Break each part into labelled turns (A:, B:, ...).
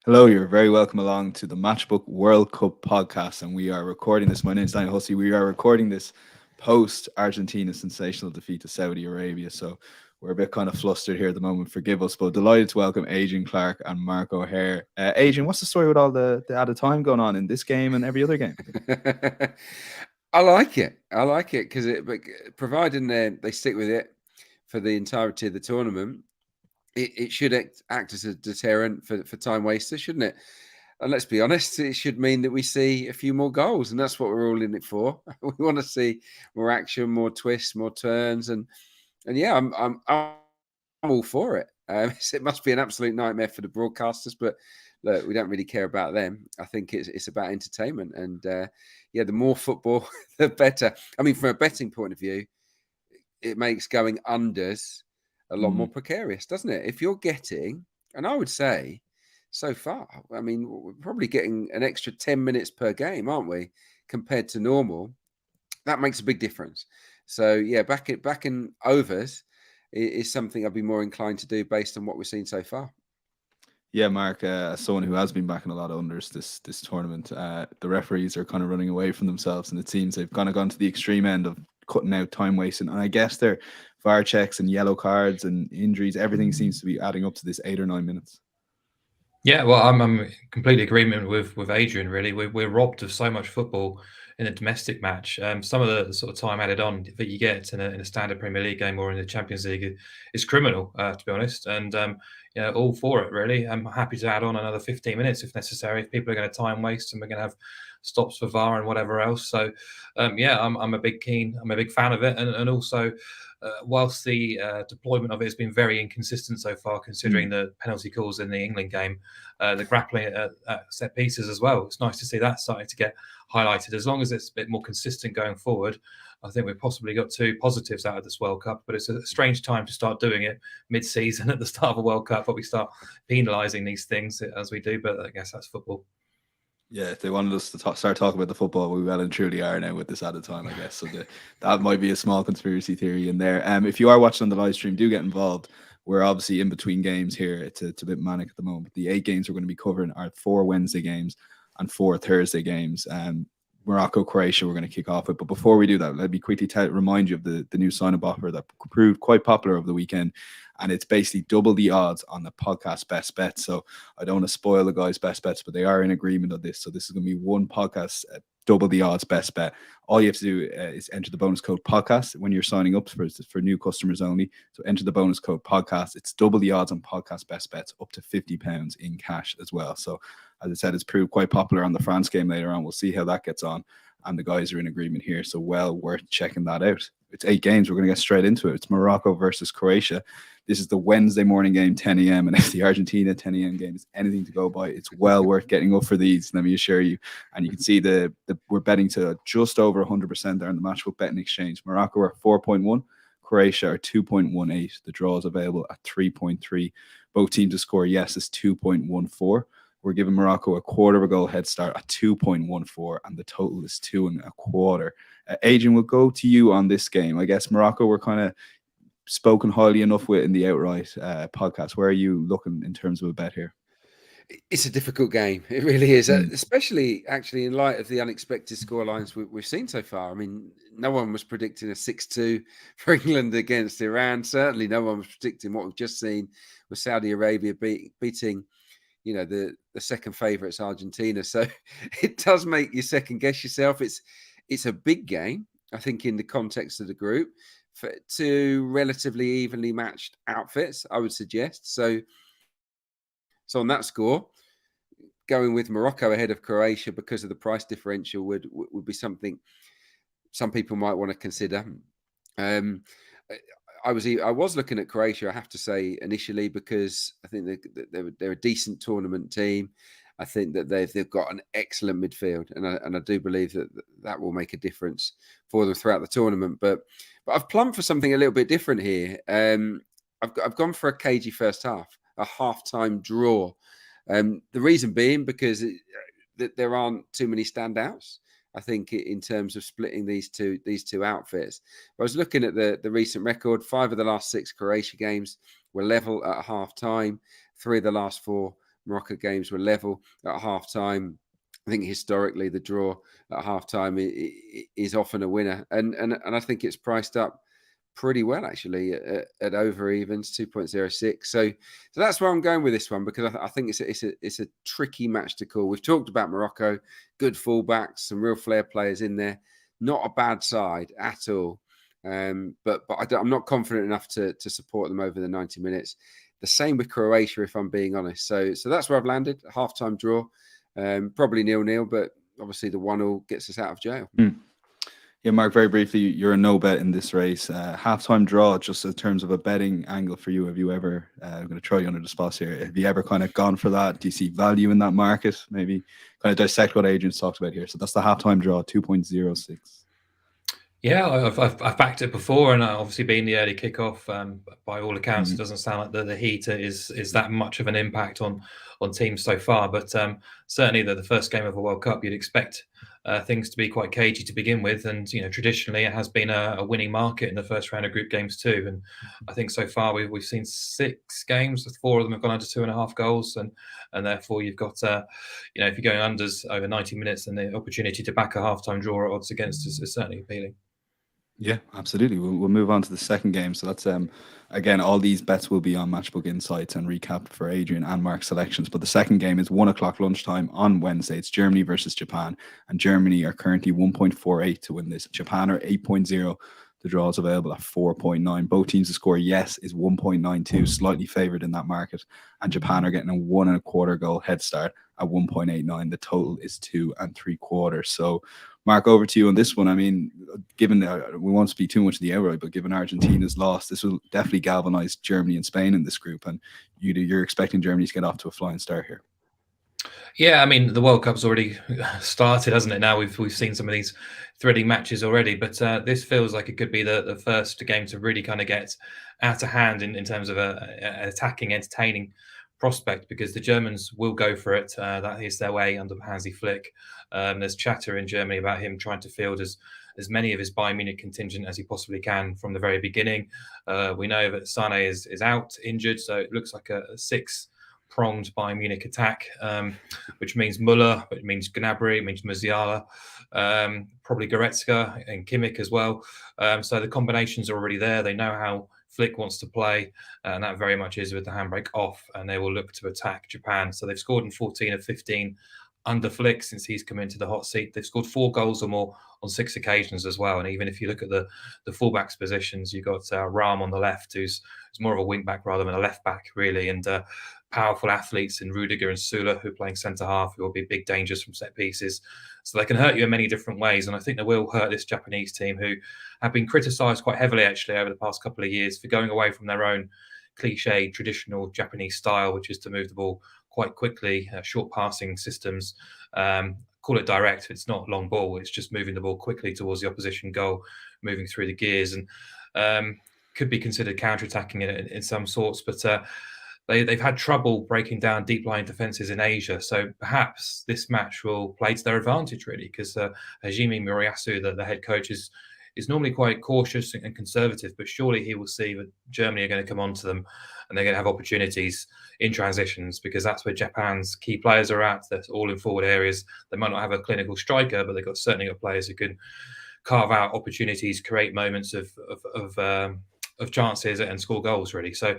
A: Hello, you're very welcome along to the Matchbook World Cup podcast, and we are recording this. My name is Daniel Hussey. We are recording this post Argentina's sensational defeat to Saudi Arabia, so we're a bit kind of flustered here at the moment. Forgive us, but delighted to welcome Adrian Clarke and Mark O'Hare. Adrian, what's the story with all the added time going on in this game and every other game?
B: I like it. I like it because providing they stick with it for the entirety of the tournament, it should act as a deterrent for time wasters, shouldn't it? And let's be honest, it should mean that we see a few more goals, and that's what we're all in it for. We want to see more action, more twists, more turns, and yeah, I'm all for it. It must be an absolute nightmare for the broadcasters, but look, we don't really care about them. I think it's about entertainment, and yeah, the more football, the better. I mean, from a betting point of view, it makes going unders a lot more
A: Mm.
B: precarious, doesn't it? If you're getting, and I would say so far, I mean, we're probably getting an extra 10 minutes per game, aren't we, compared to normal? That makes a big difference. So yeah, back in overs is something I'd be more inclined to do based on what we've seen so far.
A: Yeah, Mark, as someone who has been backing a lot of unders this tournament, the referees are kind of running away from themselves, and it seems they've kind of gone to the extreme end of cutting out time wasting. And I guess their VAR checks and yellow cards and injuries, everything seems to be adding up to this 8 or 9 minutes.
C: Yeah, well, I'm in complete agreement with Adrian. Really, we're robbed of so much football in a domestic match. Some of the sort of time added on that you get in a standard Premier League game or in the Champions League is criminal, to be honest. And all for it. Really, I'm happy to add on another 15 minutes if necessary. If people are going to time waste and we're going to have stops for VAR and whatever else. So, yeah, I'm a big fan of it, and also. Whilst the deployment of it has been very inconsistent so far, considering the penalty calls in the England game, the grappling at set pieces as well. It's nice to see that starting to get highlighted. As long as it's a bit more consistent going forward, I think we've possibly got two positives out of this World Cup. But it's a strange time to start doing it mid-season at the start of a World Cup, but we start penalising these things as we do. But I guess that's football.
A: Yeah, if they wanted us to start talking about the football, we well and truly are now with this added time, I guess. So that might be a small conspiracy theory in there. If you are watching on the live stream, do get involved. We're obviously in between games here. It's a bit manic at the moment. The 8 games we're going to be covering are 4 Wednesday games and 4 Thursday games. Morocco, Croatia, we're going to kick off with. But before we do that, let me quickly remind you of the new sign-up offer that proved quite popular over the weekend. And it's basically double the odds on the podcast best bet. So I don't want to spoil the guys' best bets, but they are in agreement on this. So this is going to be one podcast, double the odds best bet. All you have to do is enter the bonus code podcast when you're signing up for new customers only. So enter the bonus code podcast. It's double the odds on podcast best bets, up to £50 in cash as well. So as I said, it's proved quite popular on the France game later on. We'll see how that gets on. And the guys are in agreement here. So well worth checking that out. It's 8 games. We're going to get straight into it. It's Morocco versus Croatia. This is the Wednesday morning game, 10 a.m. And if the Argentina 10 a.m. game is anything to go by, it's well worth getting up for these, let me assure you. And you can see we're betting to just over 100% there on the Matchbook Betting Exchange. Morocco are 4.1. Croatia are 2.18. The draw is available at 3.3. Both teams to score yes is 2.14. We're giving Morocco a quarter of a goal head start at 2.14, and the total is 2.25. Adrian, we'll go to you on this game. I guess Morocco were kind of spoken highly enough with in the outright podcast. Where are you looking in terms of a bet here?
B: It's a difficult game. It really is, especially actually in light of the unexpected scorelines we've seen so far. I mean, no one was predicting a 6-2 for England against Iran. Certainly no one was predicting what we've just seen with Saudi Arabia beating, the second favourites, Argentina. So it does make you second guess yourself. It's a big game, I think, in the context of the group, for two relatively evenly matched outfits, I would suggest. So on that score, going with Morocco ahead of Croatia because of the price differential would be something some people might want to consider. I was looking at Croatia, I have to say, initially, because I think they're a decent tournament team. I think that they've got an excellent midfield, and I do believe that will make a difference for them throughout the tournament. But I've plumbed for something a little bit different here. I've gone for a cagey first half, a half-time draw. The reason being because there aren't too many standouts, I think, in terms of splitting these two outfits. I was looking at the recent record. 5 of the last 6 Croatia games were level at half time. 3 of the last 4 Morocco games were level at half-time. I think historically the draw at half-time is often a winner. And I think it's priced up pretty well, actually, at over evens, 2.06. So that's where I'm going with this one, because I think it's a tricky match to call. We've talked about Morocco, good fullbacks, some real flair players in there. Not a bad side at all. But I'm not confident enough to support them over the 90 minutes. The same with Croatia, if I'm being honest. So that's where I've landed, a half-time draw. Probably 0-0, but obviously the 1-1 gets us out of jail.
A: Yeah, Mark, very briefly, you're a no bet in this race. Halftime draw, just in terms of a betting angle for you, have you ever, I'm going to throw you under the spot here, have you ever kind of gone for that? Do you see value in that market? Maybe kind of dissect what Adrian's talked about here. So that's the halftime draw, 2.06.
C: Yeah, I've backed it before, and obviously being the early kickoff, by all accounts, it doesn't sound like the heat is that much of an impact on teams so far. But certainly the first game of a World Cup, you'd expect things to be quite cagey to begin with, and traditionally it has been a winning market in the first round of group games too. And I think so far we've seen 6 games, 4 of them have gone under 2.5 goals, and therefore you've got if you're going unders over 90 minutes, then the opportunity to back a halftime draw at odds against is certainly appealing.
A: Yeah, absolutely. We'll move on to the second game. So that's again, all these bets will be on Matchbook Insights and recap for Adrian and Mark's selections. But the second game is 1:00 lunchtime on Wednesday. It's Germany versus Japan, and Germany are currently 1.48 to win this. Japan are 8.0. The draw is available at 4.9. Both teams to score yes is 1.92, slightly favoured in that market, and Japan are getting a 1.25 goal head start at 1.89. The total is 2 3/4. So, Mark, over to you on this one. I mean, given we won't speak too much of the outright, but given Argentina's loss, this will definitely galvanise Germany and Spain in this group, and you're expecting Germany to get off to a flying start here.
C: Yeah, I mean, the World Cup's already started, hasn't it? Now we've seen some of these thrilling matches already, but this feels like it could be the first game to really kind of get out of hand in terms of an attacking, entertaining prospect, because the Germans will go for it. That is their way under Hansi Flick. There's chatter in Germany about him trying to field as many of his Bayern Munich contingent as he possibly can from the very beginning. We know that Sané is out injured, so it looks like a 6-pronged Bayern Munich attack, which means Muller, it means Gnabry, it means Musiala, probably Goretzka and Kimmich as well. So the combinations are already there. They know how Flick wants to play, and that very much is with the handbrake off, and they will look to attack Japan. So they've scored in 14 of 15 under Flick since he's come into the hot seat. They've scored 4 goals or more on 6 occasions as well. And even if you look at the fullbacks positions, you've got Rahm on the left, who's more of a wing back rather than a left back, really, and powerful athletes in Rudiger and Süle, who are playing centre half, who will be big dangers from set pieces. So they can hurt you in many different ways. And I think they will hurt this Japanese team, who have been criticised quite heavily, actually, over the past couple of years for going away from their own cliche, traditional Japanese style, which is to move the ball quite quickly, short passing systems. Call it direct. It's not long ball. It's just moving the ball quickly towards the opposition goal, moving through the gears, and could be considered counter-attacking in some sorts. But they've had trouble breaking down deep line defenses in Asia. So perhaps this match will play to their advantage, really, because Hajime Moriyasu, the head coach, is normally quite cautious and conservative, but surely he will see that Germany are going to come onto them and they're going to have opportunities in transitions, because that's where Japan's key players are at. They're all in forward areas. They might not have a clinical striker, but they've certainly got players who can carve out opportunities, create moments of chances and score goals, really. So,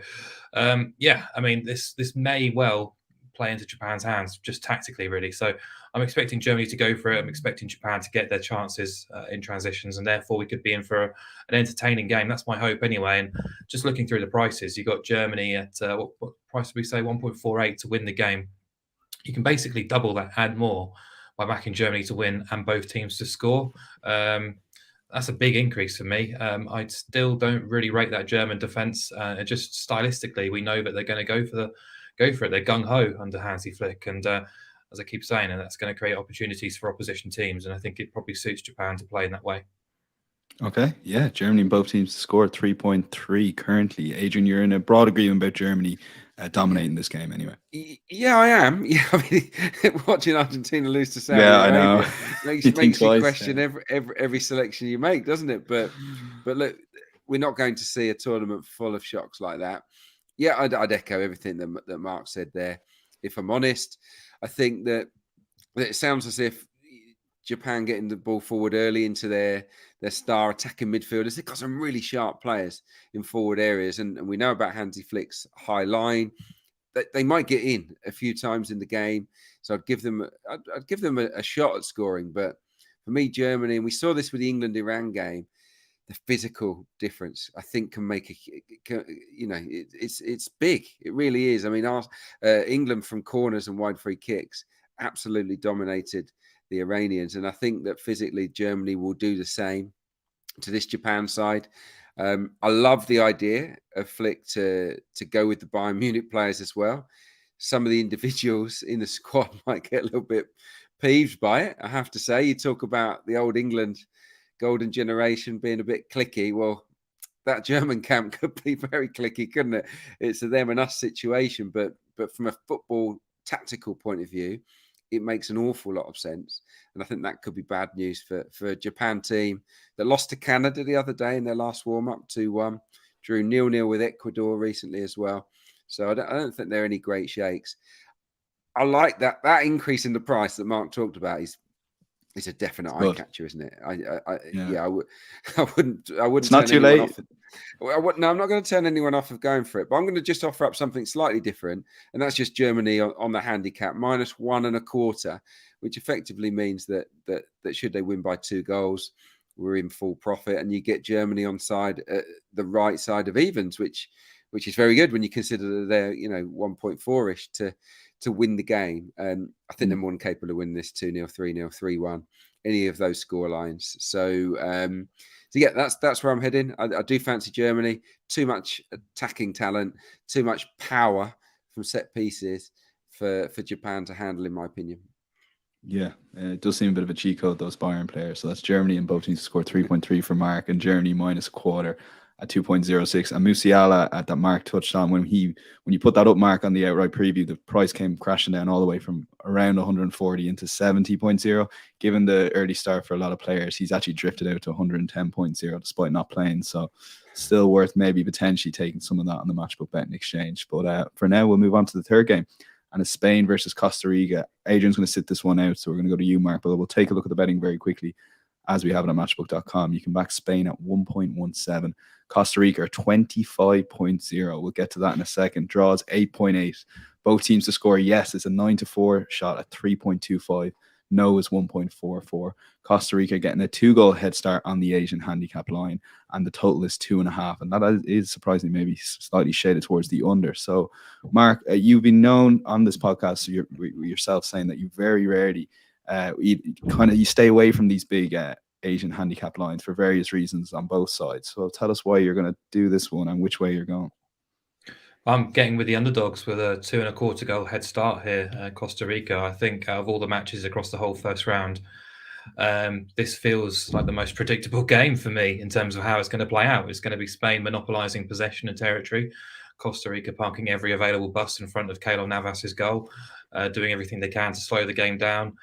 C: yeah, I mean, this may well play into Japan's hands just tactically, really. So I'm expecting Germany to go for it. I'm expecting Japan to get their chances in transitions, and therefore we could be in for an entertaining game. That's my hope anyway. And just looking through the prices, you got Germany at what price did we say? 1.48 to win the game. You can basically double that, add more, by backing Germany to win and both teams to score. That's a big increase for me. I still don't really rate that German defence. Just stylistically, we know that they're going to go for it. They're gung ho under Hansi Flick, and as I keep saying, and that's going to create opportunities for opposition teams. And I think it probably suits Japan to play in that way.
A: Okay, yeah, Germany and both teams scored 3.3 currently. Adrian, you're in a broad agreement about Germany dominating this game, anyway.
B: Yeah, I am. Yeah, I mean, watching Argentina lose to Saudi
A: Arabia, I know.
B: makes you question every selection you make, doesn't it? But look, we're not going to see a tournament full of shocks like that. Yeah, I'd echo everything that Mark said there. if I'm honest. I think that it sounds as if Japan getting the ball forward early into their star attacking midfielders. They've got some really sharp players in forward areas, and we know about Hansi Flick's high line. They might get in a few times in the game, so I'd give them a shot at scoring. But for me, Germany, and we saw this with the England-Iran game, the physical difference I think can make it's big. It really is. I mean, England from corners and wide free kicks absolutely dominated the Iranians, and I think that physically Germany will do the same to this Japan side. I love the idea of Flick to go with the Bayern Munich players as well. Some of the individuals in the squad might get a little bit peeved by it, I have to say. You talk about the old England golden generation being a bit cliquey. Well, that German camp could be very cliquey, couldn't it? It's a them and us situation. But from a football tactical point of view, it makes an awful lot of sense. And I think that could be bad news for a Japan team that lost to Canada the other day in their last warm-up 2-1, drew 0-0 with Ecuador recently as well. So I don't think they're any great shakes. I like that increase in the price that Mark talked about is a definite eye catcher, isn't it? I wouldn't.
A: It's not too late.
B: No, I'm not going to turn anyone off of going for it, but I'm going to just offer up something slightly different, and that's just Germany on the handicap -1.25, which effectively means that should they win by 2 goals, we're in full profit, and you get Germany on the right side of evens, which is very good when you consider that they're 1.4-ish to win the game. I think they're more than capable of winning this 2-0, 3-0, 3-1, any of those score lines. So yeah, that's where I'm heading. I do fancy Germany. Too much attacking talent, too much power from set pieces for Japan to handle, in my opinion.
A: Yeah, it does seem a bit of a cheat code, those Bayern players. So that's Germany, and both teams to score 3.3 for Mark, and Germany -1/4 at 2.06. And Musiala at that Mark touched on, when you put that up, Mark, on the outright preview, the price came crashing down all the way from around 140 into 70.0. Given the early start for a lot of players, he's actually drifted out to 110.0 despite not playing. So still worth maybe potentially taking some of that on the matchbook betting exchange. But for now, we'll move on to the third game, and it's Spain versus Costa Rica. Adrian's going to sit this one out, so we're going to go to you, Mark, but we'll take a look at the betting very quickly as we have it on matchbook.com. You can back Spain at 1.17. Costa Rica are 25.0. We'll get to that in a second. Draws 8.8. Both teams to score yes is a 9-4 shot at 3.25. No is 1.44. Costa Rica getting a 2-goal head start on the Asian handicap line, and the total is 2.5. And that is surprisingly maybe slightly shaded towards the under. So, Mark, you've been known on this podcast, so yourself saying that you very rarely you stay away from these big Asian handicap lines for various reasons on both sides. So tell us why you're going to do this one and which way you're going.
C: I'm getting with the underdogs with a 2.25 goal head start here, Costa Rica. I think out of all the matches across the whole first round, this feels like the most predictable game for me in terms of how it's going to play out. It's going to be Spain monopolising possession and territory, Costa Rica parking every available bus in front of Keylor Navas's goal, doing everything they can to slow the game down,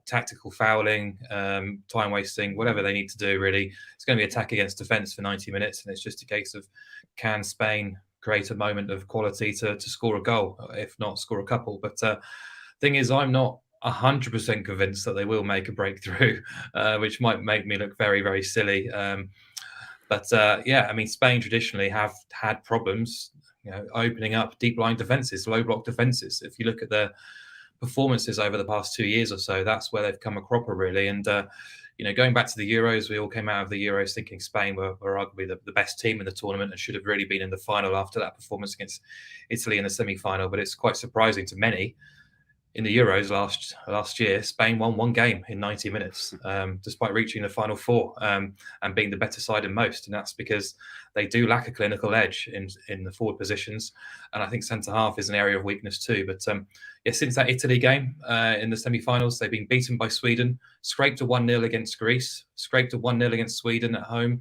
C: tactical fouling, time wasting, whatever they need to do, really. It's going to be attack against defence for 90 minutes, and it's just a case of, can Spain create a moment of quality to score a goal, if not score a couple. But thing is, I'm not 100% convinced that they will make a breakthrough, which might make me look very, very silly. But I mean, Spain traditionally have had problems, opening up deep line defences, low block defences. If you look at their performances over the past 2 years or so, that's where they've come a cropper, really. And going back to the Euros, we all came out of the Euros thinking Spain were arguably the best team in the tournament and should have really been in the final after that performance against Italy in the semi-final. But it's quite surprising to many. In the Euros last year, Spain won 1 game in 90 minutes, despite reaching the final 4 and being the better side in most. And that's because they do lack a clinical edge in the forward positions. And I think centre-half is an area of weakness too. But since that Italy game in the semi-finals, they've been beaten by Sweden, scraped a 1-0 against Greece, scraped a 1-0 against Sweden at home.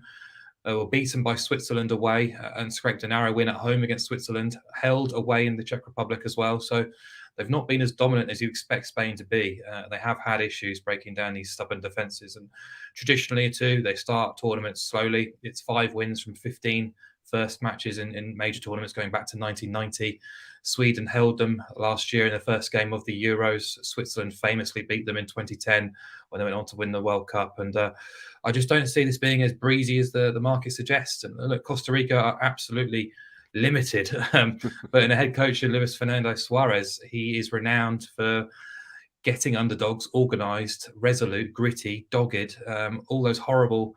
C: They were beaten by Switzerland away and scraped a narrow win at home against Switzerland, held away in the Czech Republic as well. So they've not been as dominant as you expect Spain to be. They have had issues breaking down these stubborn defences. And traditionally, too, they start tournaments slowly. It's 5 wins from 15 first matches in major tournaments going back to 1990. Sweden held them last year in the first game of the Euros. Switzerland famously beat them in 2010 when they went on to win the World Cup. And I just don't see this being as breezy as the market suggests. And look, Costa Rica are absolutely limited. But in a head coach, Luis Fernando Suarez, he is renowned for getting underdogs, organised, resolute, gritty, dogged, all those horrible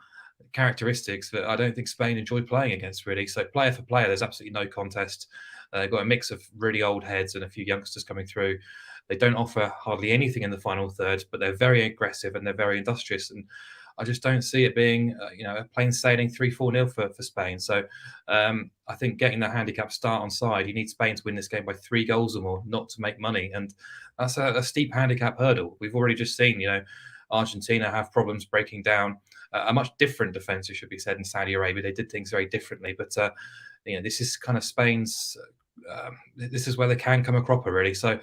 C: characteristics that I don't think Spain enjoyed playing against, really. So player for player, there's absolutely no contest. They've got a mix of really old heads and a few youngsters coming through. They don't offer hardly anything in the final third, but they're very aggressive and they're very industrious. And I just don't see it being, a plain sailing 3-4-0 for Spain. So I think getting the handicap start on side, you need Spain to win this game by 3 goals or more, not to make money. And that's a steep handicap hurdle. We've already just seen, Argentina have problems breaking down a much different defense, it should be said, in Saudi Arabia. They did things very differently. But, this is kind of Spain's. This is where they can come a cropper, really. So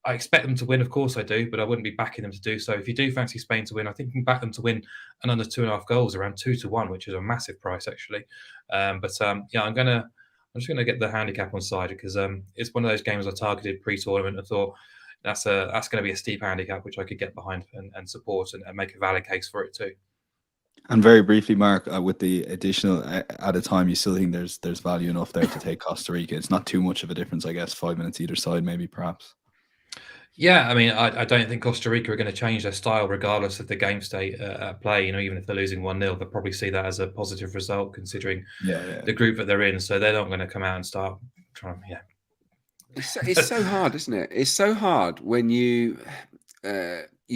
C: I expect them to win, of course I do, but I wouldn't be backing them to do so. If you do fancy Spain to win, I think you can back them to win and under 2.5 goals, around 2-1, which is a massive price actually. I'm just gonna get the handicap on side because it's one of those games I targeted pre-tournament and thought that's going to be a steep handicap which I could get behind and support and make a valid case for it too.
A: And very briefly, Mark, with the additional at a time, you still think there's value enough there to take Costa Rica? It's not too much of a difference, I guess. 5 minutes either side, maybe, perhaps.
C: Yeah, I mean, I don't think Costa Rica are going to change their style regardless of the game state at play. Even if they're losing 1-0, they'll probably see that as a positive result considering the group that they're in. So they're not going to come out and start trying. Yeah,
B: it's so hard, isn't it? It's so hard when you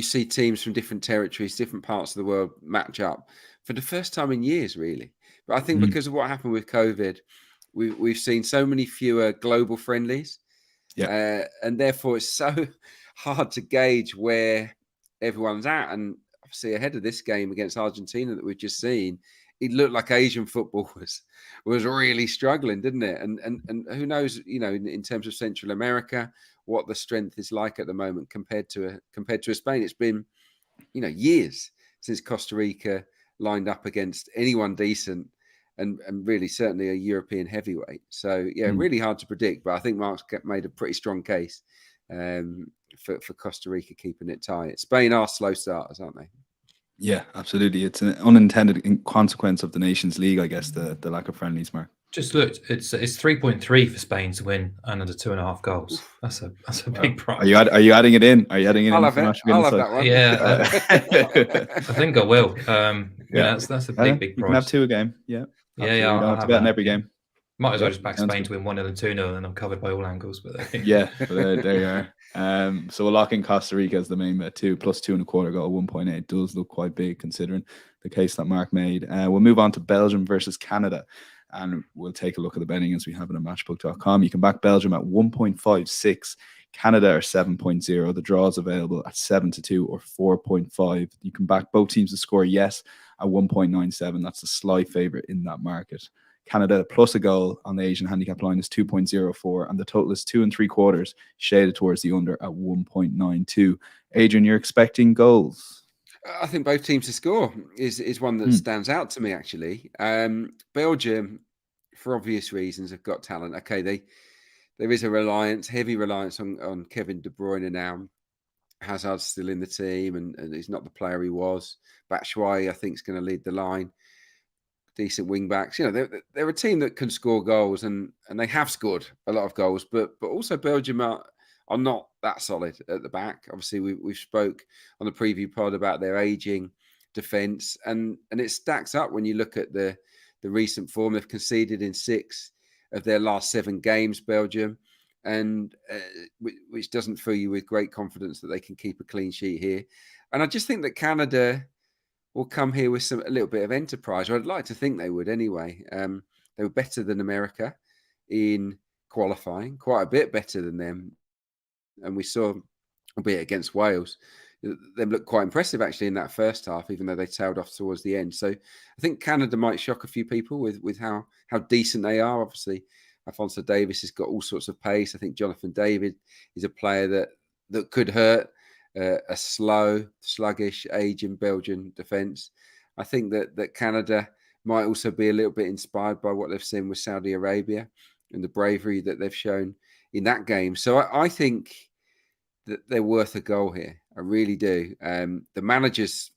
B: see teams from different territories, different parts of the world match up for the first time in years, really. But I think because of what happened with COVID, we've seen so many fewer global friendlies. And therefore it's so hard to gauge where everyone's at. And obviously ahead of this game against Argentina that we've just seen, it looked like Asian football was really struggling, didn't it? And who knows, in terms of Central America, what the strength is like at the moment compared to a Spain. It's been, years since Costa Rica lined up against anyone decent and really certainly a European heavyweight. So really hard to predict, but I think Mark's made a pretty strong case for Costa Rica keeping it tight. Spain are slow starters, aren't they?
A: Yeah, absolutely. It's an unintended consequence of the Nations League, I guess, the lack of friendlies, Mark.
C: Just looked, it's 3.3 for Spain to win and under 2.5 goals. That's a big price.
A: Are you adding it in? Are you adding it
B: I'll
A: in?
B: I'll have that one.
C: Yeah, I think I will. That's a big price.
A: You can have 2 a game. Yeah.
C: Yeah.
A: You don't have to bet in every game.
C: Might as well just back Spain to win 1-0 and 2-0, and I'm covered by all angles. But
A: there you are. So we'll lock in Costa Rica as the main bet too. Plus 2.25 got a 1.8. Does look quite big considering the case that Mark made. We'll move on to Belgium versus Canada. And we'll take a look at the betting as we have it on matchbook.com. You can back Belgium at 1.56. Canada are 7.0. The draw is available at 7-2 or 4.5. You can back both teams to score yes at 1.97. That's a slight favourite in that market. Canada plus a goal on the Asian handicap line is 2.04, and the total is 2 3/4, shaded towards the under at 1.92. Adrian, you're expecting goals?
B: I think both teams to score is one that stands out to me, actually. Belgium, for obvious reasons, have got talent. Okay, there is a heavy reliance on Kevin De Bruyne now. Hazard's still in the team, and he's not the player he was. Batshuayi, I think, is going to lead the line. Decent wing backs. They're a team that can score goals, and they have scored a lot of goals. But also Belgium are not that solid at the back. Obviously, we've spoke on the preview pod about their aging defence, and it stacks up when you look at the recent form. They've conceded in 6 of their last 7 games, Belgium, and which doesn't fill you with great confidence that they can keep a clean sheet here. And I just think that Canada will come here with a little bit of enterprise, or I'd like to think they would anyway. They were better than America in qualifying, quite a bit better than them. And we saw, albeit against Wales, them look quite impressive actually in that first half, even though they tailed off towards the end. So I think Canada might shock a few people with how decent they are. Obviously, Alphonso Davies has got all sorts of pace. I think Jonathan David is a player that could hurt a slow, sluggish, aging Belgian defence. I think that Canada might also be a little bit inspired by what they've seen with Saudi Arabia and the bravery that they've shown in that game. So I think that they're worth a goal here. I really do. The managers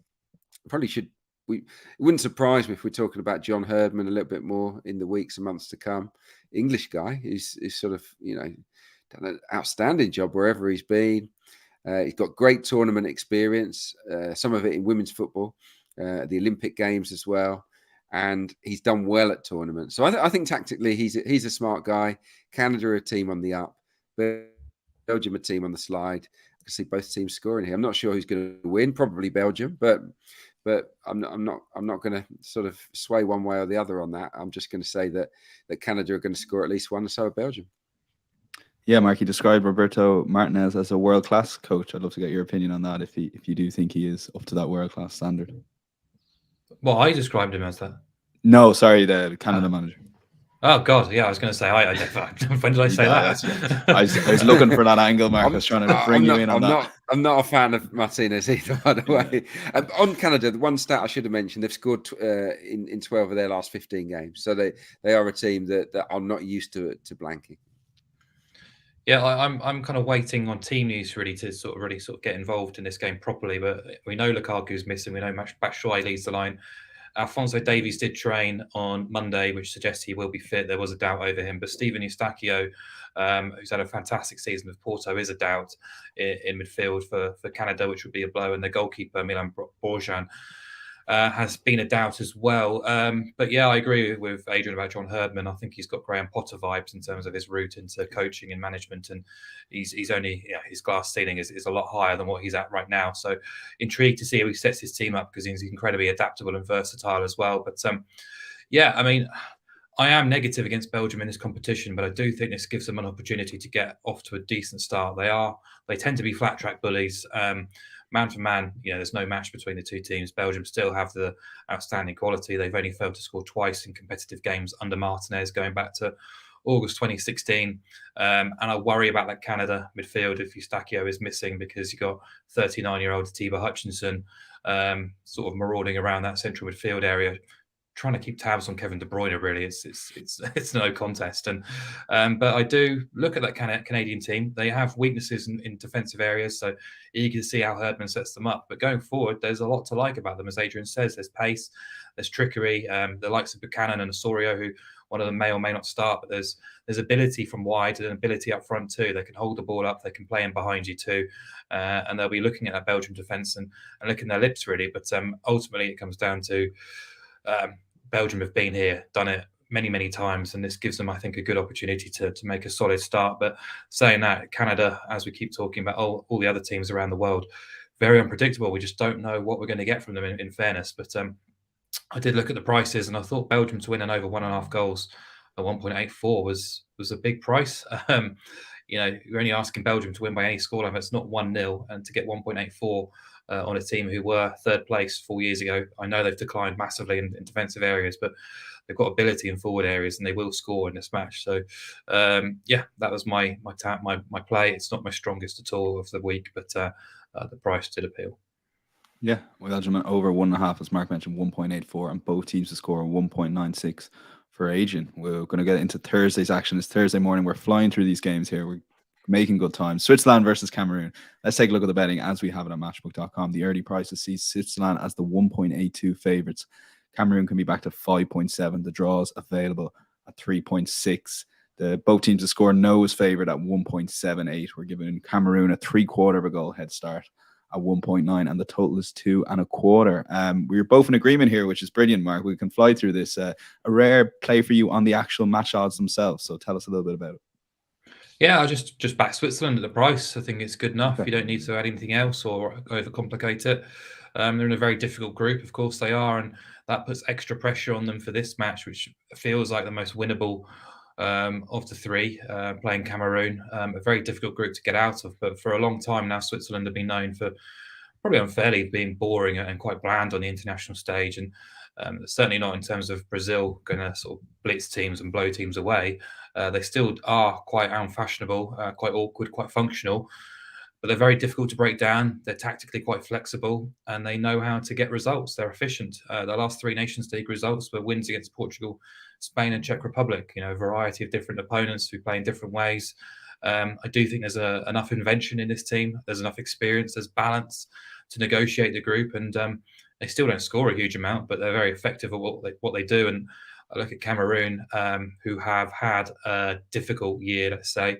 B: probably should. It wouldn't surprise me if we're talking about John Herdman a little bit more in the weeks and months to come. English guy who's sort of, done an outstanding job wherever he's been. He's got great tournament experience, some of it in women's football, the Olympic Games as well. And he's done well at tournaments. So I think tactically he's a smart guy. Canada are a team on the up, Belgium a team on the slide. I can see both teams scoring here. I'm not sure who's going to win. Probably Belgium, but I'm not going to sort of sway one way or the other on that. I'm just going to say that Canada are going to score at least one, and so are Belgium.
A: Yeah, Mark, you described Roberto Martinez as a world-class coach. I'd love to get your opinion on that, if you do think he is up to that world-class standard.
C: Well, I described him as that.
A: No, sorry, the Canada manager.
C: Oh God, yeah, I was going to say when did I say that?
A: I was looking for that angle, Mark. I was trying to bring you in on that.
B: I'm not a fan of Martinez either, by the way. On Canada, the one stat I should have mentioned: they've scored in 12 of their last 15 games, so they are a team that are not used to blanking.
C: Yeah, I'm kind of waiting on team news really to sort of get involved in this game properly. But we know Lukaku's missing. We know Batshuayi leads the line. Alphonso Davies did train on Monday, which suggests he will be fit. There was a doubt over him, but Steven Eustáquio, who's had a fantastic season with Porto, is a doubt in midfield for Canada, which would be a blow. And the goalkeeper Milan Borjan has been a doubt as well. But yeah, I agree with Adrian about John Herdman. I think he's got Graham Potter vibes in terms of his route into coaching and management, and he's only his glass ceiling is a lot higher than what he's at right now. So intrigued to see how he sets his team up, because he's incredibly adaptable and versatile as well. But yeah, I mean, I am negative against Belgium in this competition, but I do think this gives them an opportunity to get off to a decent start. They tend to be flat track bullies. Man for man, there's no match between the two teams. Belgium still have the outstanding quality. They've only failed to score twice in competitive games under Martinez, going back to August 2016. And I worry about that Canada midfield if Eustáquio is missing, because you've got 39-year-old Atiba Hutchinson sort of marauding around that central midfield area, trying to keep tabs on Kevin De Bruyne. Really, it's no contest. And but I do look at that Canadian team. They have weaknesses in defensive areas, so eager to see how Herdman sets them up. But going forward, there's a lot to like about them. As Adrian says, there's pace, there's trickery. The likes of Buchanan and Osorio, who one of them may or may not start, but there's ability from wide and ability up front too. They can hold the ball up, they can play in behind you too, and they'll be looking at that Belgian defence and licking their lips really. But ultimately, it comes down to Belgium have been here, done it many, many times, and this gives them, I think, a good opportunity to make a solid start. But saying that, Canada, as we keep talking about all the other teams around the world, very unpredictable. We just don't know what we're going to get from them, in fairness. But I did look at the prices, and I thought Belgium to win and over 1.5 goals at 1.84 was a big price. You're only asking Belgium to win by any scoreline. It's not 1-0, and to get 1.84 on a team who were third place 4 years ago. I know they've declined massively in defensive areas, but they've got ability in forward areas, and they will score in this match. So, yeah, that was my play. It's not my strongest at all of the week, but the price did appeal.
A: Yeah, Belgium over 1.5, as Mark mentioned, 1.84, and both teams to score 1.96 for Adrian. We're going to get into Thursday's action. It's Thursday morning. We're flying through these games here. We're making good time. Switzerland versus Cameroon. Let's take a look at the betting as we have it on matchbook.com. The early prices see Switzerland as the 1.82 favourites. Cameroon can be back to 5.7. The draws available at 3.6. Both teams to score no is favoured at 1.78. We're giving Cameroon a 3/4 of a goal head start at 1.9, and the total is 2.25. We're both in agreement here, which is brilliant, Mark. We can fly through this. A rare play for you on the actual match odds themselves. So tell us a little bit about it.
C: Yeah, I just back Switzerland at the price. I think it's good enough. Okay. You don't need to add anything else or overcomplicate it. They're in a very difficult group, of course they are, and that puts extra pressure on them for this match, which feels like the most winnable of the three, playing Cameroon. A very difficult group to get out of, but for a long time now, Switzerland have been known for probably unfairly being boring and quite bland on the international stage, and certainly not in terms of Brazil going to sort of blitz teams and blow teams away. They still are quite unfashionable, quite awkward, quite functional. but they're very difficult to break down. They're tactically quite flexible, and they know how to get results. They're efficient. The last 3 Nations League results were wins against Portugal, Spain, and Czech Republic. A variety of different opponents who play in different ways. I do think there's enough invention in this team. There's enough experience. There's balance to negotiate the group, and they still don't score a huge amount, but they're very effective at what they do. And I look at Cameroon, who have had a difficult year, let's say.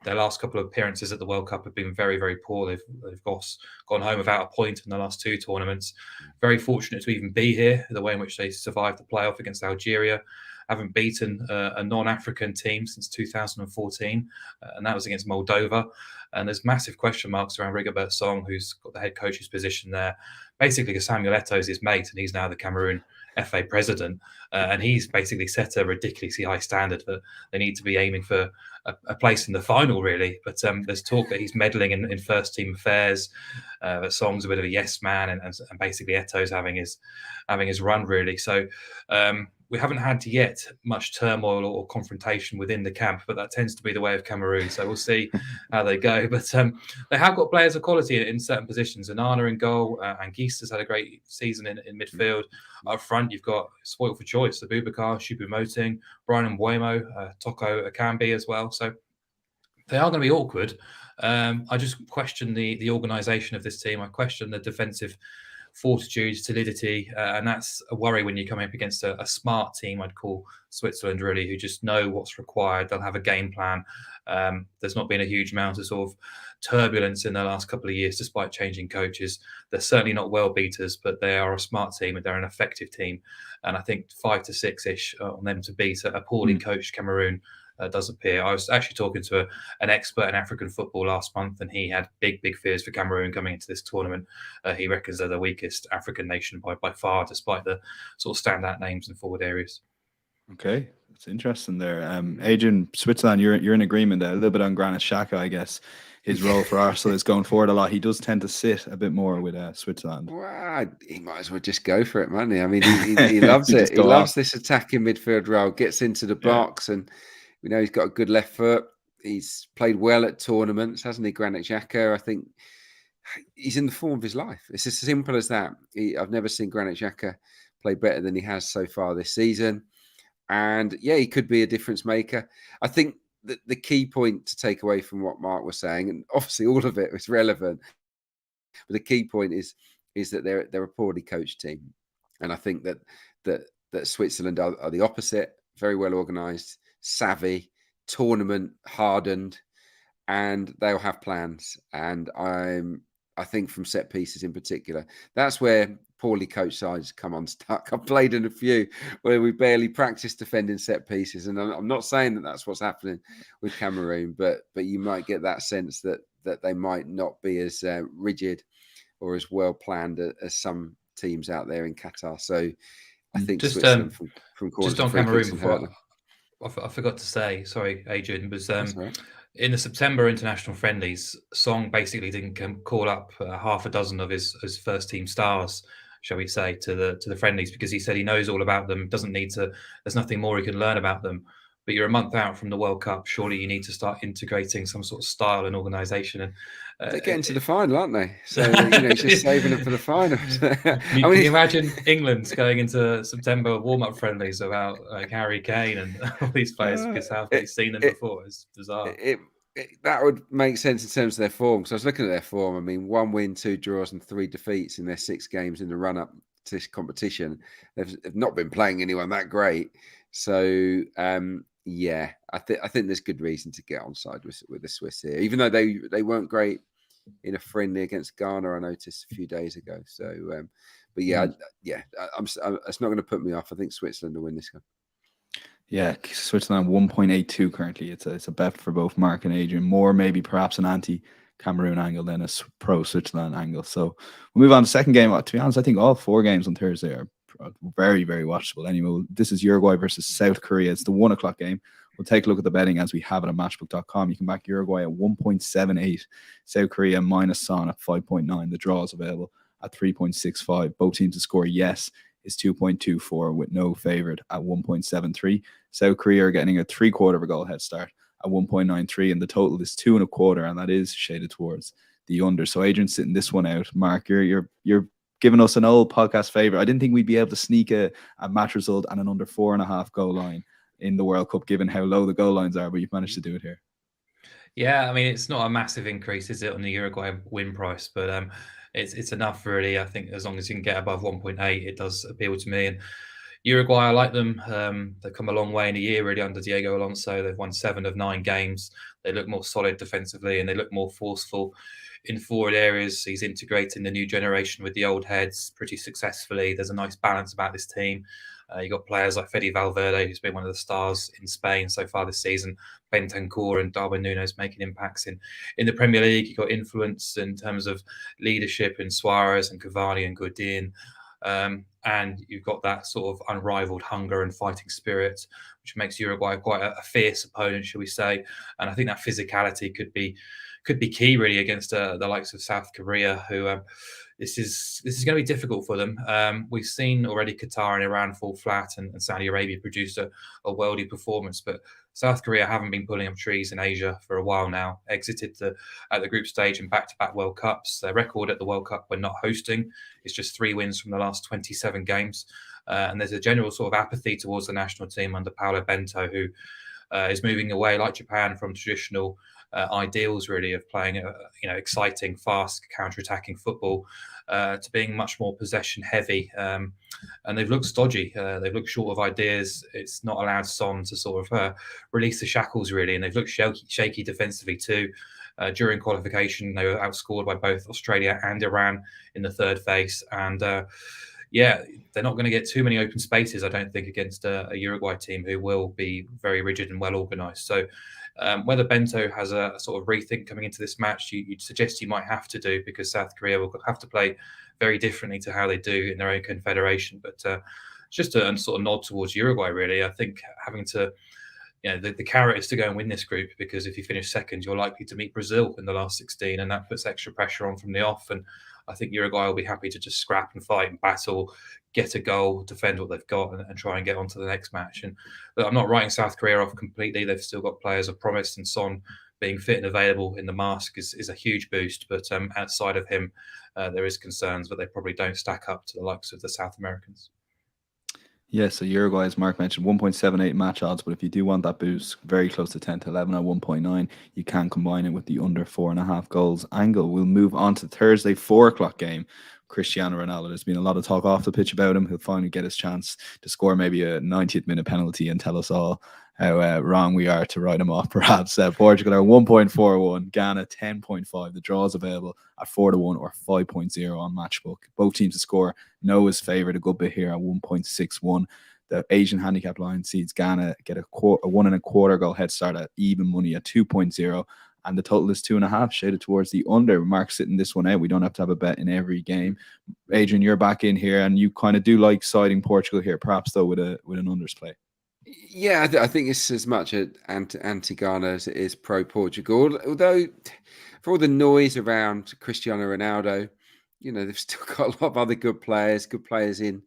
C: Their last couple of appearances at the World Cup have been very, very poor. They've gone home without a point in the last 2 tournaments. Very fortunate to even be here, the way in which they survived the playoff against Algeria. Haven't beaten a non-African team since 2014, and that was against Moldova. And there's massive question marks around Rigobert Song, who's got the head coach's position there. Basically, Samuel Eto'o is his mate, and he's now the Cameroon FA president. And he's basically set a ridiculously high standard that they need to be aiming for a place in the final, really. But there's talk that he's meddling in first team affairs. That Song's a bit of a yes man, and basically Eto'o's having his run, really. So we haven't had yet much turmoil or confrontation within the camp, but that tends to be the way of Cameroon. So we'll see how they go. But they have got players of quality in certain positions. Anana in goal, Anguissa's had a great season in midfield. Up front, you've got spoiled for choice: Abubakar, Choupo-Moting, Brian Mbeumo, Toko Akambi as well. So they are going to be awkward. I just question the organisation of this team. I question the defensive fortitude, solidity, and that's a worry when you come up against a smart team, I'd call Switzerland, really, who just know what's required. They'll have a game plan. There's not been a huge amount of sort of turbulence in the last couple of years, despite changing coaches. They're certainly not world beaters, but they are a smart team and they're an effective team. And I think 5 to 6-ish on them to beat a poorly coached Cameroon does appear. I was actually talking to an expert in African football last month, and he had big fears for Cameroon coming into this tournament. He reckons they're the weakest African nation by far, despite the sort of standout names in forward areas.
A: Okay, that's interesting there. Adrian, Switzerland, you're in agreement there. A little bit on Granit Xhaka, I guess. His role for Arsenal is going forward a lot. He does tend to sit a bit more with Switzerland.
B: Well, he might as well just go for it, man. I mean, he loves it. He loves this attacking midfield role, gets into the box, and we know he's got a good left foot. He's played well at tournaments, hasn't he, Granit Xhaka? I think he's in the form of his life. It's as simple as that. I've never seen Granit Xhaka play better than he has so far this season. And yeah, he could be a difference maker. I think that the key point to take away from what Mark was saying, and obviously all of it is relevant, but the key point is that they're a poorly coached team. And I think that Switzerland are the opposite, very well organised, savvy, tournament hardened, and they'll have plans. And I think from set pieces in particular, that's where poorly coached sides come unstuck. I've played in a few where we barely practice defending set pieces, and I'm not saying that that's what's happening with Cameroon, but you might get that sense that they might not be as rigid or as well planned as some teams out there in Qatar. So I think
C: just
B: Switzerland from corner
C: just
B: to
C: on
B: free
C: Cameroon
B: kicks
C: before I forgot to say, sorry, Adrian, was
B: right.
C: in the September international friendlies, Song basically didn't call up half a dozen of his first team stars, shall we say, to the friendlies, because he said he knows all about them, doesn't need to. There's nothing more he can learn about them. But you're a month out from the World Cup. Surely you need to start integrating some sort of style and organisation. And
B: they're getting to the final, aren't they? So he's just saving them for the final.
C: Can you imagine England going into September warm-up friendlies without Harry Kane and all these players, because how have seen them before? It's bizarre.
B: That would make sense in terms of their form. Because I was looking at their form. I mean, 1 win, 2 draws, and 3 defeats in their 6 games in the run-up to this competition. They've not been playing anyone that great. So yeah, I think there's good reason to get on side with the Swiss here, even though they weren't great in a friendly against Ghana, I noticed a few days ago. So, but yeah, it's not going to put me off. I think Switzerland will win this one.
A: Yeah, Switzerland 1.82 currently. It's a bet for both Mark and Adrian. More maybe perhaps an anti-Cameroon angle than a pro-Switzerland angle. So we'll move on to the second game. To be honest, I think all 4 games on Thursday are very, very watchable. Anyway, this is Uruguay versus South Korea. It's the 1 o'clock game. We'll take a look at the betting as we have it on matchbook.com. You can back Uruguay at 1.78, South Korea minus Son at 5.9. The draw is available at 3.65. Both teams to score yes is 2.24 with no favourite at 1.73. South Korea are getting a 3/4 of a goal head start at 1.93, and the total is 2.25, and that is shaded towards the under. So Adrian's sitting this one out. Mark, you're giving us an old podcast favorite. I didn't think we'd be able to sneak a match result and an under 4.5 goal line in the World Cup, given how low the goal lines are, but you've managed to do it here.
C: Yeah, I mean, it's not a massive increase, is it, on the Uruguay win price? But it's enough, really. I think as long as you can get above 1.8, it does appeal to me. And Uruguay, I like them. They've come a long way in a year, really, under Diego Alonso. They've won 7 of 9 games. They look more solid defensively, and they look more forceful in forward areas. He's integrating the new generation with the old heads pretty successfully. There's a nice balance about this team. You got players like Fede Valverde, who's been one of the stars in Spain so far this season. Bentancur and Darwin Núñez making impacts in the Premier League. You've got influence in terms of leadership in Suarez and Cavani and Godin. And you've got that sort of unrivaled hunger and fighting spirit, which makes Uruguay quite a fierce opponent, shall we say. And I think that physicality could be key, really, against the likes of South Korea, who this is going to be difficult for them. We've seen already Qatar and Iran fall flat, and Saudi Arabia produced a worldy performance, but South Korea haven't been pulling up trees in Asia for a while now. Exited at the group stage in back-to-back World Cups. Their record at the World Cup when not hosting is just 3 wins from the last 27 games. And there's a general sort of apathy towards the national team under Paulo Bento, who is moving away, like Japan, from traditional ideals, really, of playing exciting, fast, counter-attacking football to being much more possession heavy. And they've looked stodgy. They've looked short of ideas. It's not allowed Son to sort of release the shackles, really, and they've looked shaky defensively too. During qualification, they were outscored by both Australia and Iran in the third phase, and they're not going to get too many open spaces, I don't think, against a Uruguay team who will be very rigid and well organised. So whether Bento has a sort of rethink coming into this match, you'd suggest you might have to do, because South Korea will have to play very differently to how they do in their own confederation. But just a sort of nod towards Uruguay, really. I think having to, the carrot is to go and win this group, because if you finish second, you're likely to meet Brazil in the last 16, and that puts extra pressure on from the off. And I think Uruguay will be happy to just scrap and fight and battle, get a goal, defend what they've got, and try and get on to the next match. And I'm not writing South Korea off completely. They've still got players of promise, and Son being fit and available in the mask is a huge boost. But outside of him, there is concerns, but they probably don't stack up to the likes of the South Americans.
A: Yeah, so Uruguay, as Mark mentioned, 1.78 match odds, but if you do want that boost, very close to 10 to 11 at 1.9, you can combine it with the under 4.5 goals angle. We'll move on to Thursday, 4 o'clock game. Cristiano Ronaldo. There's been a lot of talk off the pitch about him. He'll finally get his chance to score maybe a 90th minute penalty and tell us all how wrong we are to write him off, perhaps. Portugal are 1.41, Ghana 10.5. The draw is available at 4-1 or 5.0 on Matchbook. Both teams to score. Noah's favoured a good bit here at 1.61. The Asian handicap line sees Ghana get a 1.25 goal head start at even money at 2.0. And the total is 2.5, shaded towards the under. Mark sitting this one out. We don't have to have a bet in every game. Adrian, you're back in here, and you kind of do like siding Portugal here, perhaps though with an unders play.
B: Yeah, I think it's as much anti-Ghana as it is pro-Portugal. Although, for all the noise around Cristiano Ronaldo, they've still got a lot of other good players in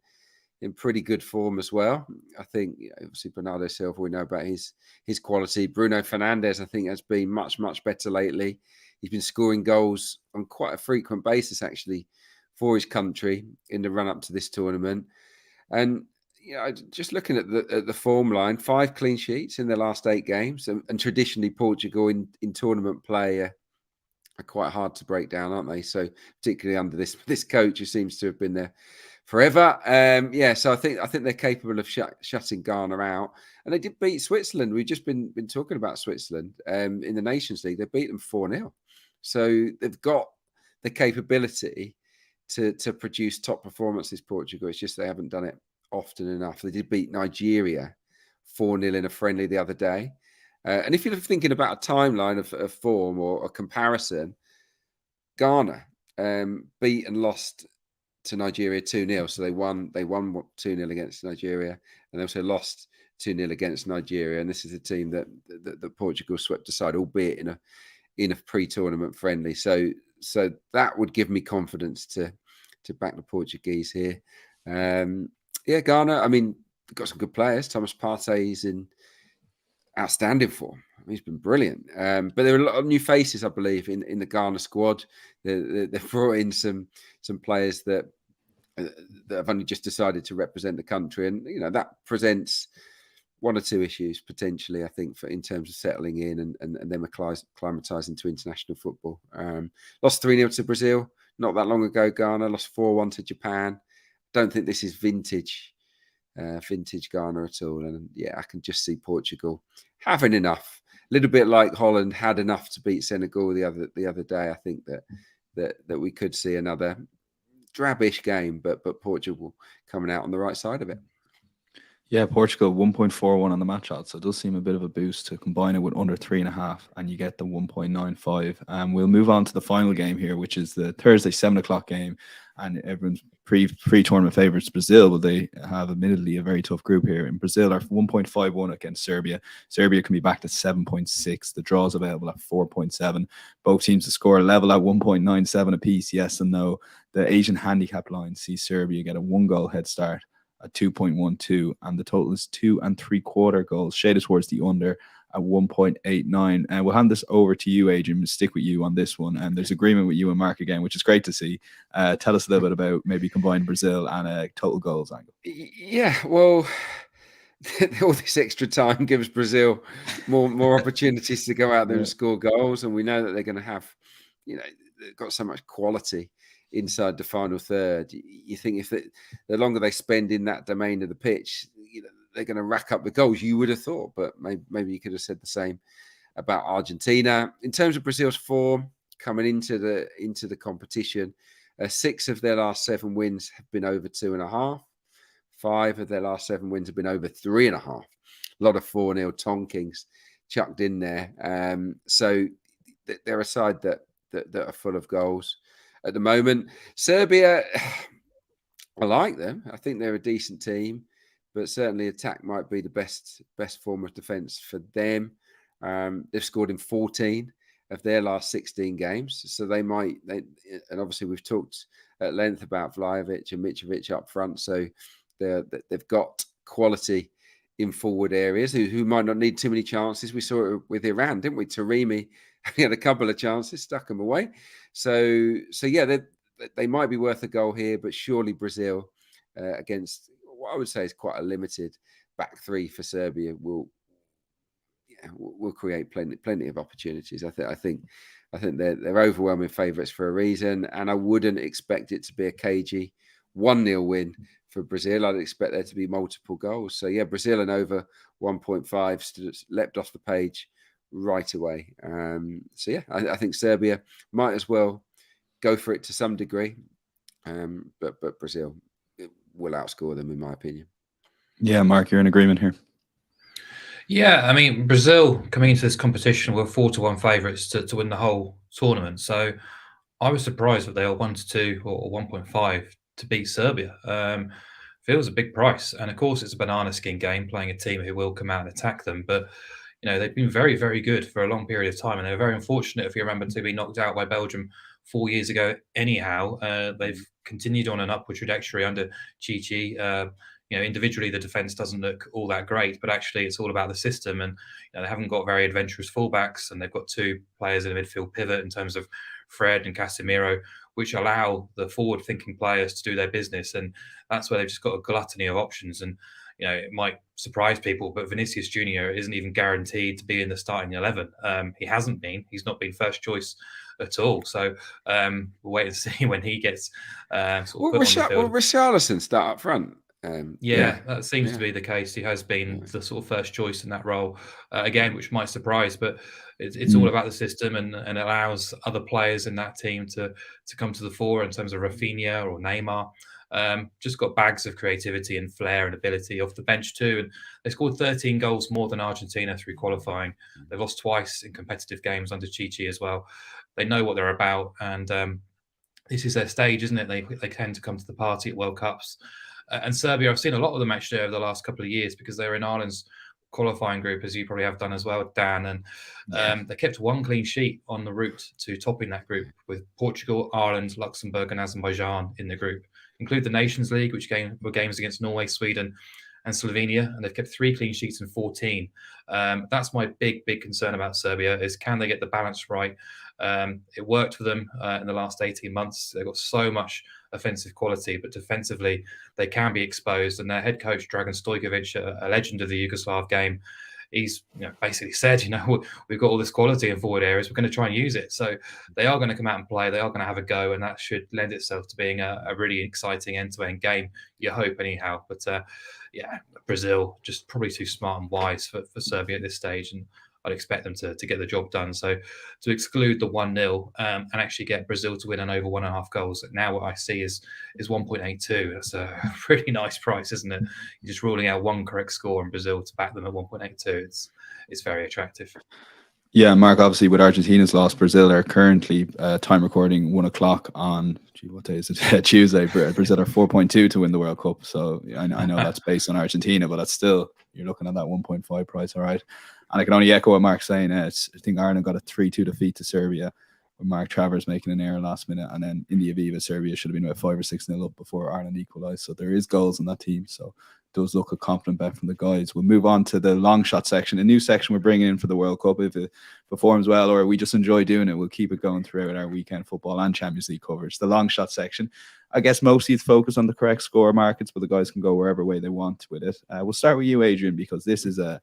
B: pretty good form as well. I think obviously Bernardo Silva, we know about his quality. Bruno Fernandes, I think, has been much, much better lately. He's been scoring goals on quite a frequent basis, actually, for his country in the run-up to this tournament. And just looking at the form line, 5 clean sheets in the last 8 games. And traditionally, Portugal in tournament play are quite hard to break down, aren't they? So particularly under this coach who seems to have been there forever. So I think they're capable of shutting Ghana out. And they did beat Switzerland. We've just been talking about Switzerland in the Nations League. They beat them 4-0. So they've got the capability to produce top performances, Portugal. It's just they haven't done it often enough. They did beat Nigeria 4-0 in a friendly the other day. And if you're thinking about a timeline of form or a comparison, Ghana beat and lost to Nigeria 2-0. So they won 2-0 against Nigeria, and they also lost 2-0 against Nigeria. And this is a team that Portugal swept aside, albeit in a pre-tournament friendly. So that would give me confidence to back the Portuguese here. Ghana, I mean, they've got some good players. Thomas Partey is in outstanding form. He's been brilliant. But there are a lot of new faces, I believe, in the Ghana squad. They've brought in some players that have only just decided to represent the country, and that presents one or two issues potentially, I think, in terms of settling in and them acclimatising to international football. Lost 3-0 to Brazil not that long ago. Ghana lost 4-1 to Japan. Don't think this is vintage Ghana at all. And yeah, I can just see Portugal having enough. A little bit like Holland had enough to beat Senegal the other day. I think that we could see another drabbish game, but Portugal coming out on the right side of it.
A: Yeah, Portugal 1.41 on the match odds, so it does seem a bit of a boost to combine it with under 3.5, and you get the 1.95. We'll move on to the final game here, which is the Thursday 7:00 game, and everyone's pre-tournament favourites Brazil. But they have admittedly a very tough group here. In Brazil are 1.51 against Serbia. Serbia can be backed at 7.6. The draw is available at 4.7. Both teams to score level at 1.97 apiece. Yes and no. The Asian handicap line sees Serbia get a 1-goal head start at 2.12, and the total is 2 3/4 goals, shaded towards the under at 1.89. And we'll hand this over to you, Adrian. We'll stick with you on this one. And there's agreement with you and Mark again, which is great to see. Tell us a little bit about maybe combined Brazil and a total goals angle.
B: Yeah, well, all this extra time gives Brazil more opportunities to go out there and score goals, and we know that they're going to have, they've got so much quality inside the final third. You think if the longer they spend in that domain of the pitch, they're going to rack up the goals, you would have thought. But maybe you could have said the same about Argentina. In terms of Brazil's form coming into the competition, 6 of their last 7 wins have been over 2.5. 5 of their last 7 wins have been over 3.5. A lot of 4-0 tonkings chucked in there. So they're a side that are full of goals at the moment. Serbia, I like them. I think they're a decent team, but certainly attack might be the best form of defence for them. They've scored in 14 of their last 16 games, so and obviously we've talked at length about Vlahovic and Mitrovic up front, so they've got quality in forward areas who might not need too many chances. We saw it with Iran, didn't we? Taremi had a couple of chances, stuck them away. So yeah, they might be worth a goal here, but surely Brazil against what I would say is quite a limited back three for Serbia will create plenty of opportunities. I think they're overwhelming favourites for a reason, and I wouldn't expect it to be a cagey 1-0 win for Brazil. I'd expect there to be multiple goals. So yeah, Brazil and over 1.5 leapt off the page right away. So yeah, I think Serbia might as well go for it to some degree, but Brazil will outscore them in my opinion.
A: Yeah, Mark, you're in agreement here.
C: Yeah, I mean, Brazil coming into this competition were 4-1 favourites to win the whole tournament. So I was surprised that they were 1-2 or 1.5 to beat Serbia. Feels a big price, and of course it's a banana skin game, playing a team who will come out and attack them. But they've been very, very good for a long period of time, and they were very unfortunate, if you remember, to be knocked out by Belgium 4 years ago. Anyhow, they've continued on an upward trajectory under Chichi. Individually the defense doesn't look all that great, but actually it's all about the system, and they haven't got very adventurous fullbacks, and they've got 2 players in the midfield pivot in terms of Fred and Casemiro, which allow the forward-thinking players to do their business, and that's where they've just got a gluttony of options. And it might surprise people, but Vinicius Junior isn't even guaranteed to be in the starting 11. He hasn't been. He's not been first choice at all. So we'll wait and see when he gets
B: Will Richarlison start up front?
C: That seems to be the case. He has been the sort of first choice in that role again, which might surprise, but it's all about the system, and allows other players in that team to come to the fore in terms of Rafinha or Neymar. Just got bags of creativity and flair and ability off the bench too, and they scored 13 goals more than Argentina through qualifying. They've lost twice in competitive games under Chichi as well. They know what they're about, and this is their stage, isn't it? They tend to come to the party at World Cups. And Serbia, I've seen a lot of them actually over the last couple of years, because they're in Ireland's qualifying group, as you probably have done as well, Dan. And they kept 1 clean sheet on the route to topping that group, with Portugal, Ireland, Luxembourg, and Azerbaijan in the group. Include the Nations League, which were games against Norway, Sweden, and Slovenia, and they've kept 3 clean sheets in 14. That's my big concern about Serbia, is can they get the balance right? It worked for them in the last 18 months. They've got so much offensive quality, but defensively they can be exposed. And their head coach, Dragan Stojkovic, a legend of the Yugoslav game, he's basically said, we've got all this quality in forward areas, we're going to try and use it. So they are going to come out and play, they are going to have a go, and that should lend itself to being a really exciting end-to-end game, you hope anyhow. But Brazil just probably too smart and wise for Serbia at this stage, and I'd expect them to get the job done. So to exclude the 1-0 and actually get Brazil to win an over 1.5 goals, now what I see is 1.82. That's a pretty nice price, isn't it? You're just ruling out one correct score in Brazil to back them at 1.82. It's very attractive.
A: Yeah, Mark, obviously with Argentina's loss, Brazil are currently time recording 1 o'clock on, what day is it? Tuesday. Brazil are 4.2 to win the World Cup. So I know that's based on Argentina, but that's still, you're looking at that 1.5 price. All right. And I can only echo what Mark's saying. I think Ireland got a 3-2 defeat to Serbia, with Mark Travers making an error last minute. And then in the Aviva, Serbia should have been about 5 or 6-0 up before Ireland equalised. So there is goals in that team. So it does look a confident bet from the guys. We'll move on to the long shot section, a new section we're bringing in for the World Cup. If it performs well, or we just enjoy doing it, we'll keep it going throughout our weekend football and Champions League coverage. The long shot section, I guess mostly it's focused on the correct score markets, but the guys can go wherever way they want with it. We'll start with you, Adrian, because this is a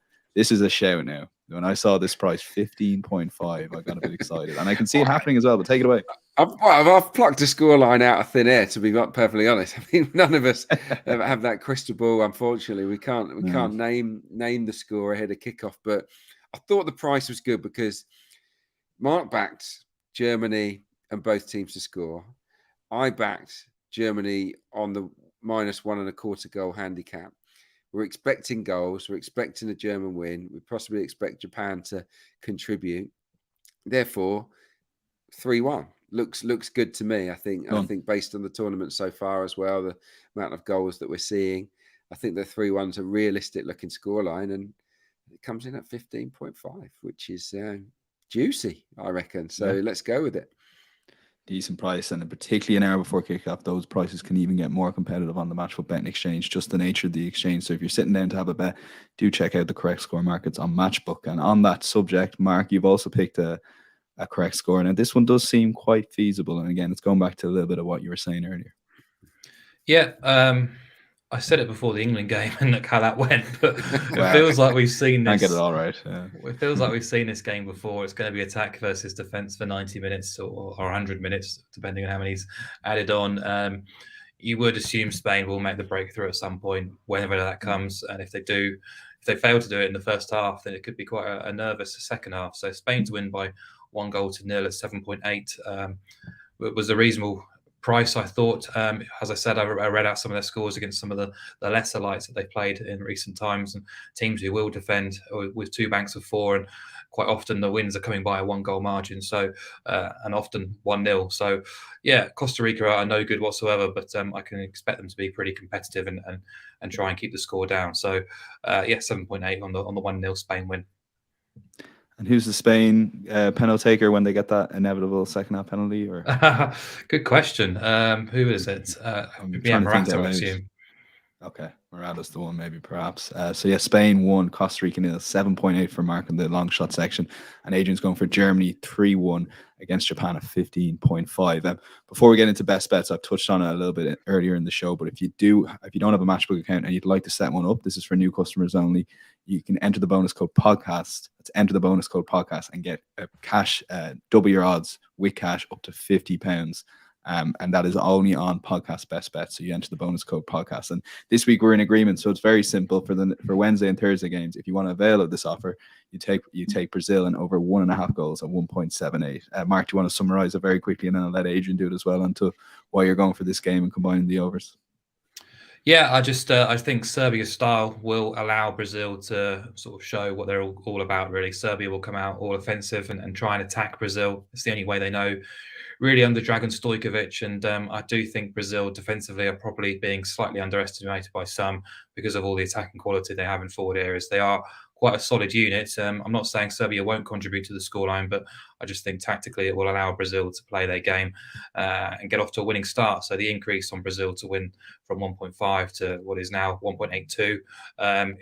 A: shout now. When I saw this price, 15.5, I got a bit excited. And I can see it happening as well, but take it away.
B: I've plucked a scoreline out of thin air, to be perfectly honest. I mean, none of us have that crystal ball, unfortunately. We can't name the score ahead of kickoff. But I thought the price was good because Mark backed Germany and both teams to score. I backed Germany on the -1.25 goal handicap. We're expecting goals. We're expecting a German win. We possibly expect Japan to contribute. Therefore, 3-1 looks good to me. I think based on the tournament so far as well, the amount of goals that we're seeing, I think the 3-1's a realistic looking scoreline, and it comes in at 15.5, which is juicy, I reckon. So let's go with it.
A: Decent price, and particularly an hour before kickoff, those prices can even get more competitive on the Matchfoot betting exchange, just the nature of the exchange. So if you're sitting down to have a bet, do check out the correct score markets on Matchbook. And on that subject, Mark, you've also picked a correct score. Now this one does seem quite feasible, and again, it's going back to a little bit of what you were saying earlier.
C: Yeah, I said it before the England game and look how that went, but it feels like we've seen this.
A: I get it all right. Yeah.
C: It feels like we've seen this game before. It's going to be attack versus defense for 90 minutes or 100 minutes, depending on how many's added on. You would assume Spain will make the breakthrough at some point, whenever that comes. And if they fail to do it in the first half, then it could be quite a nervous second half. So Spain to win by 1-0 at 7.8 was a reasonable price, I thought. As I said, I read out some of their scores against some of the lesser lights that they've played in recent times, and teams who will defend with 2 banks of 4, and quite often the wins are coming by a 1-goal margin, so and often 1-0. So yeah, Costa Rica are no good whatsoever, but I can expect them to be pretty competitive and try and keep the score down. So 7.8 on the 1-0 Spain win.
A: And who's the Spain penalty taker when they get that inevitable second half penalty? Or
C: good question. Who is it? Morocco, I assume.
A: Okay, Morata's the one, maybe, perhaps. Spain won, Costa Rica 0, 7.8 for Mark in the long shot section, and Adrian's going for Germany 3-1 against Japan at 15.5. Before we get into best bets, I've touched on it a little bit earlier in the show, but if you don't have a Matchbook account and you'd like to set one up, this is for new customers only. You can enter the bonus code podcast. Let's enter the bonus code podcast and get a cash, double your odds with cash up to £50. And that is only on podcast best bet. So you enter the bonus code podcast. And this week we're in agreement. So it's very simple for Wednesday and Thursday games. If you want to avail of this offer, you take Brazil and over 1.5 goals at 1.78. Mark, do you want to summarize it very quickly, and then I'll let Adrian do it as well onto why you're going for this game and combining the overs?
C: Yeah, I think Serbia's style will allow Brazil to sort of show what they're all about, really. Serbia will come out all offensive and try and attack Brazil. It's the only way they know, really, under Dragan Stojkovic. And I do think Brazil defensively are probably being slightly underestimated by some because of all the attacking quality they have in forward areas. They are quite a solid unit. I'm not saying Serbia won't contribute to the scoreline, but I just think tactically it will allow Brazil to play their game and get off to a winning start. So the increase on Brazil to win from 1.5 to what is now 1.82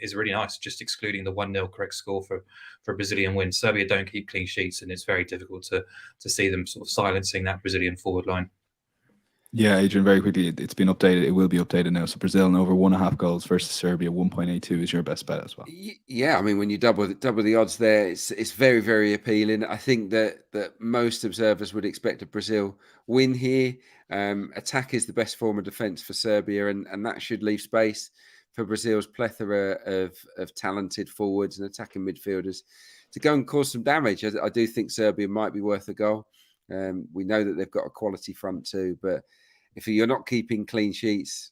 C: is really nice, just excluding the 1-0 correct score for a Brazilian win. Serbia don't keep clean sheets, and it's very difficult to see them sort of silencing that Brazilian forward line.
A: Yeah, Adrian, very quickly, it's been updated. It will be updated now. So Brazil and over 1.5 goals versus Serbia 1.82 is your best bet as well.
B: Yeah, I mean, when you double the odds there, it's very, very appealing. I think that most observers would expect a Brazil win here. Attack is the best form of defence for Serbia, and that should leave space for Brazil's plethora of talented forwards and attacking midfielders to go and cause some damage. I do think Serbia might be worth a goal. We know that they've got a quality front too, but if you're not keeping clean sheets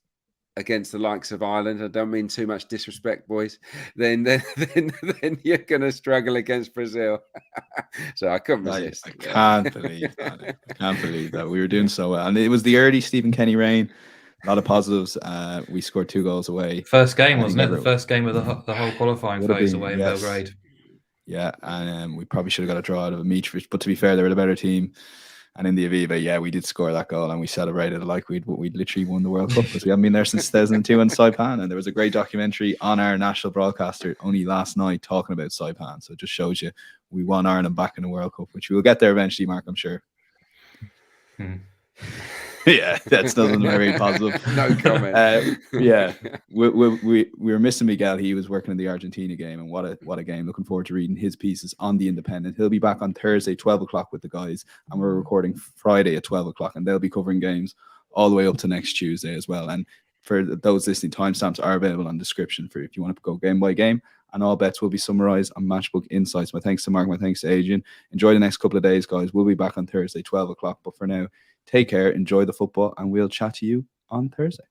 B: against the likes of Ireland, I don't mean too much disrespect, boys, then you're going to struggle against Brazil. So I couldn't resist.
A: I can't believe that. I can't believe that. We were doing so well. And it was the early Stephen Kenny reign. A lot of positives. We scored 2 goals away.
C: First game, wasn't it? The first game of the whole qualifying phase away in Belgrade.
A: Yeah, and we probably should have got a draw out of a Mitrovic, but to be fair, they were the better team. And in the Aviva, yeah, we did score that goal and we celebrated like we'd literally won the World Cup, because we haven't been there since 2002 in Saipan. And there was a great documentary on our national broadcaster only last night talking about Saipan. So it just shows you we won Ireland back in the World Cup, which we will get there eventually, Mark, I'm sure. Yeah, that's nothing very positive.
B: No comment.
A: Yeah, we were missing Miguel. He was working in the Argentina game, and what a game. Looking forward to reading his pieces on The Independent. He'll be back on Thursday, 12 o'clock with the guys, and we're recording Friday at 12 o'clock, and they'll be covering games all the way up to next Tuesday as well. And for those listening, timestamps are available on the description for if you want to go game by game, and all bets will be summarized on Matchbook Insights. My thanks to Mark, my thanks to Adrian. Enjoy the next couple of days, guys. We'll be back on Thursday, 12 o'clock, but for now, take care, enjoy the football, and we'll chat to you on Thursday.